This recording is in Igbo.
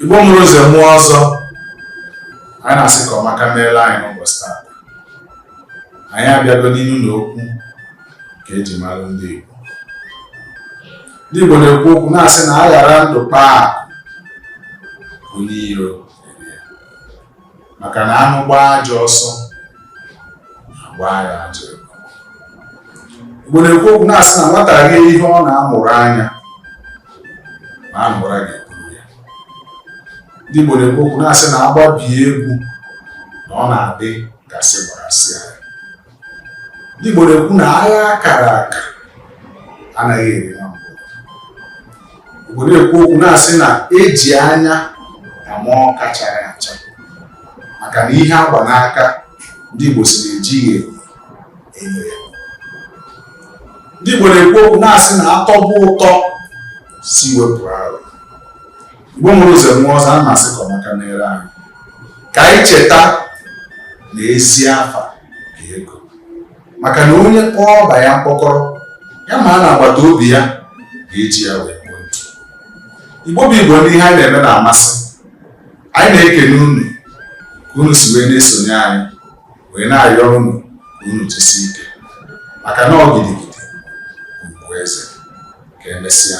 Igbo mụrụ ụzọ mmụọ ọzọ, anyị na-asị ka ọmaka meela anyị n'ụbọchị taa. Anyị abịago n'ihu na okwu ka eji mara ndị Igbo. Ndị Igbo na-ekwu okwu na-asị na a ghara ndụ kpaa onye iro maka na anụ gbaa ajọ ọsọ gbaa ya ajọ ego. Igbo na-ekwu okwu na-asị na nwata rie ihe ọ na-amụrụ anya ma a mụra ga-eburu ya. Ndị Igbo na-ekwu okwu na-asị na agbabie egwu na ọ na-adị ka sị gbara sị ya. Ndị Igbo na-ekwu na agha akara aka anaghị eri na mbụ. Igbo na-ekwu okwu na-asị na eji anya ama ọka chara acha maka na ihe agba n'aka ndị Igbo si na-ejighị enyo ya. Ndị Igbo na-ekwu okwu na-asị na atọbụ ụtọ si wepụ arụ. Igbo mụrụ ụzọ mmụọ ọzọ, a na-asị ka ọmaka mere anyị ka anyị cheta na ezi afa ka ego, maka na onye kpọọ ọba ya mkpọkọrọ ya ma a na-agbata obi ya ga-eji ya wee kpọọ ntụ. Igbo bụ Igbo ndị ihe anyị na-eme na-amasị. Anyị na-ekele unu ka unu si wee na-esonye anyị wee na-arịọ unu ka unu jisie ike maka na ọ gidigidi ugwu eze ka emesịa.